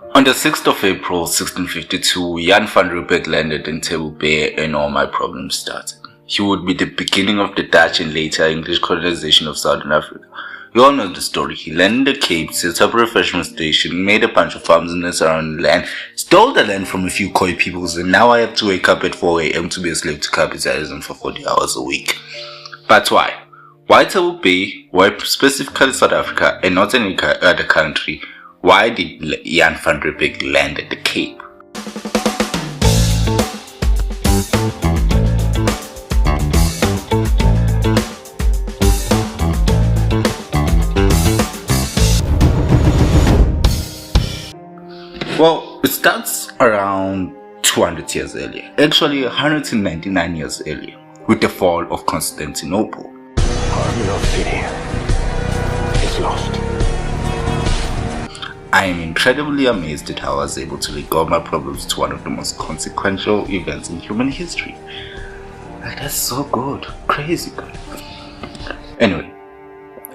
On the 6th of April 1652, Johan Van Riebeeck landed in Table Bay and all my problems started. He would be the beginning of the Dutch and later English colonization of Southern Africa. You all know the story. He landed in the Cape, set up a refreshment station, made a bunch of farms in the surrounding land, stole the land from a few Khoi peoples, and now I have to wake up at 4 a.m. to be a slave to capitalism for 40 hours a week. But why? Why Table Bay? Why specifically South Africa and not any other country? Why did Johan Van Riebeeck land at the Cape? Well, it starts around 200 years earlier, actually 199 years earlier, with the fall of Constantinople. Army of City is lost. I am incredibly amazed at how I was able to link all my problems to one of the most consequential events in human history. Like, that's so good, crazy good. Anyway,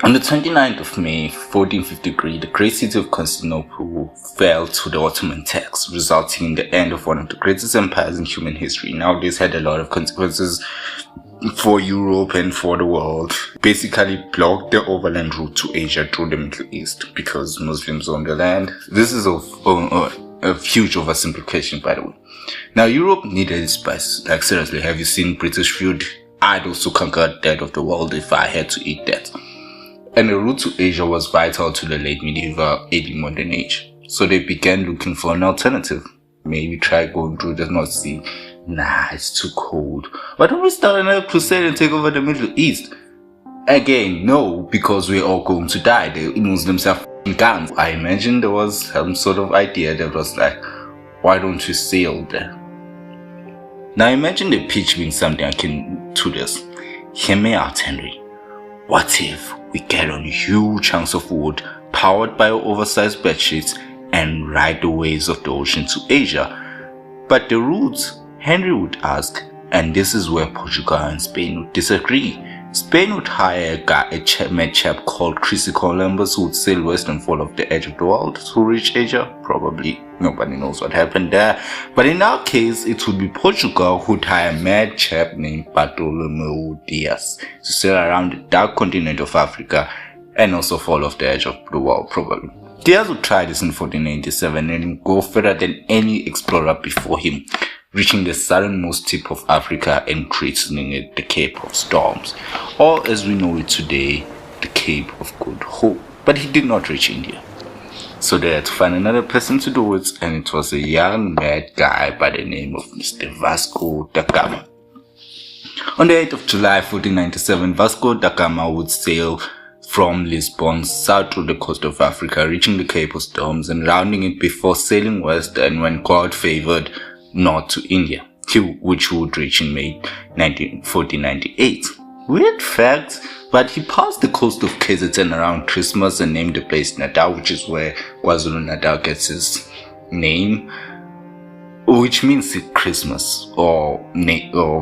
on the 29th of May 1453, the great city of Constantinople fell to the Ottoman Turks, resulting in the end of one of the greatest empires in human history. Now, this had a lot of consequences for Europe and for the world. Basically blocked the overland route to Asia through the Middle East because Muslims own the land. This is a huge oversimplification, by the way. Now, Europe needed spices. Like, seriously, have you seen British food? I'd also conquer that of the world if I had to eat that. And the route to Asia was vital to the late medieval, early modern age. So they began looking for an alternative. Maybe try going through the North Sea. Nah, it's too cold. Why don't we start another crusade and take over the Middle East? Again, no, because we're all going to die. The Muslims have guns. I imagine there was some sort of idea that was like, why don't you sail there? Now imagine the pitch being something akin to this. Hear me out, Henry. What if we get on huge chunks of wood powered by oversized bedsheets and ride the waves of the ocean to Asia? But the routes, Henry would ask, and this is where Portugal and Spain would disagree. Spain would hire a mad chap called Christopher Columbus who would sail west and fall off the edge of the world to reach Asia. Probably nobody knows what happened there. But in our case, it would be Portugal who would hire a mad chap named Bartolomeu Dias to sail around the dark continent of Africa and also fall off the edge of the world, probably. Diaz would try this in 1497 and go further than any explorer before him, reaching the southernmost tip of Africa and christening it the Cape of Storms, or as we know it today, the Cape of Good Hope. But he did not reach India. So they had to find another person to do it, and it was a young mad guy by the name of Mr. Vasco da Gama. On the 8th of July 1497, Vasco da Gama would sail from Lisbon south to the coast of Africa, reaching the Cape of Storms and rounding it before sailing west, and when God favored, north to India, which would reach in May 1498. Weird fact, but he passed the coast of KZN around Christmas and named the place Natal, which is where KwaZulu-Natal gets his name, which means Christmas or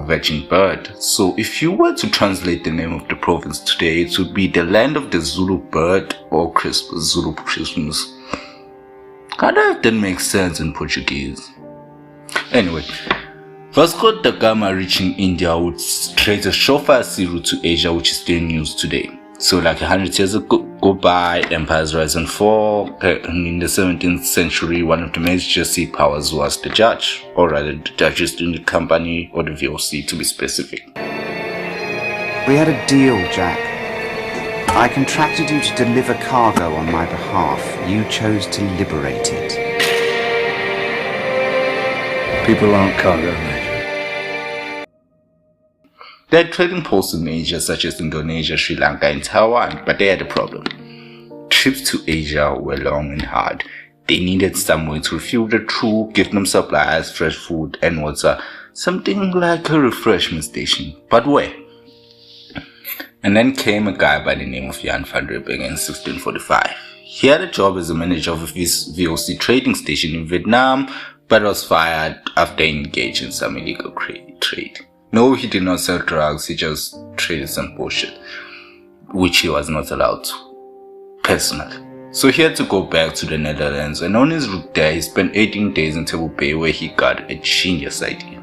virgin bird. So if you were to translate the name of the province today, it would be the land of the Zulu bird or Christmas, Zulu Christmas. Kind of didn't make sense in Portuguese. Anyway, Vasco da Gama reaching India would create a surefire sea route to Asia, which is still in use today. So like 100 years go by, empires rise and fall, and in the 17th century, one of the major sea powers was the Dutch, or rather the Dutch East India Company, or the VOC to be specific. We had a deal, Jack. I contracted you to deliver cargo on my behalf. You chose to liberate it. People aren't cargo, mate. They had trading posts in Asia such as Indonesia, Sri Lanka and Taiwan, but they had a problem. Trips to Asia were long and hard. They needed somewhere to refuel the troop, give them supplies, fresh food and water, something like a refreshment station. But where? And then came a guy by the name of Johan Van Riebeeck in 1645. He had a job as a manager of a VOC trading station in Vietnam, but was fired after engaging in some illegal trade. No, he did not sell drugs, he just traded some bullshit, which he was not allowed to, personally. So he had to go back to the Netherlands, and on his route there, he spent 18 days in Table Bay, where he got a genius idea.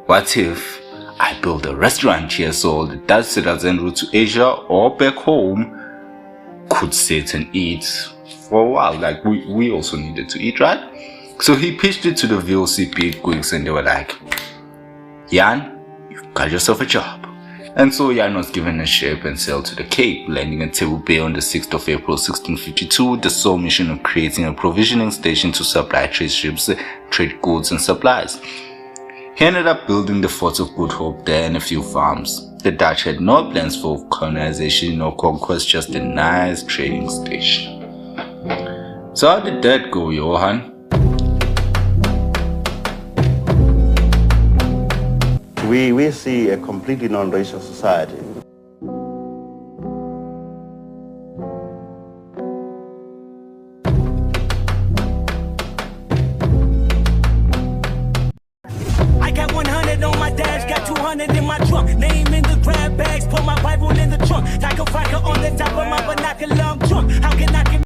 What if I build a restaurant here so all the Dutch settlers en route to Asia or back home could sit and eat for a while? Like, we also needed to eat, right? So he pitched it to the VOC bigwigs, and they were like, Jan, you've got yourself a job. And so Jan was given a ship and sailed to the Cape, landing at Table Bay on the 6th of April 1652 with the sole mission of creating a provisioning station to supply trade ships, trade goods and supplies. He ended up building the Fort of Good Hope there and a few farms. The Dutch had no plans for colonization or conquest, just a nice trading station. So how did that go, Johan? We see a completely non-racial society. I got 100 on my dash, got 200 in my trunk. Name in the grab bags, put my Bible in the trunk.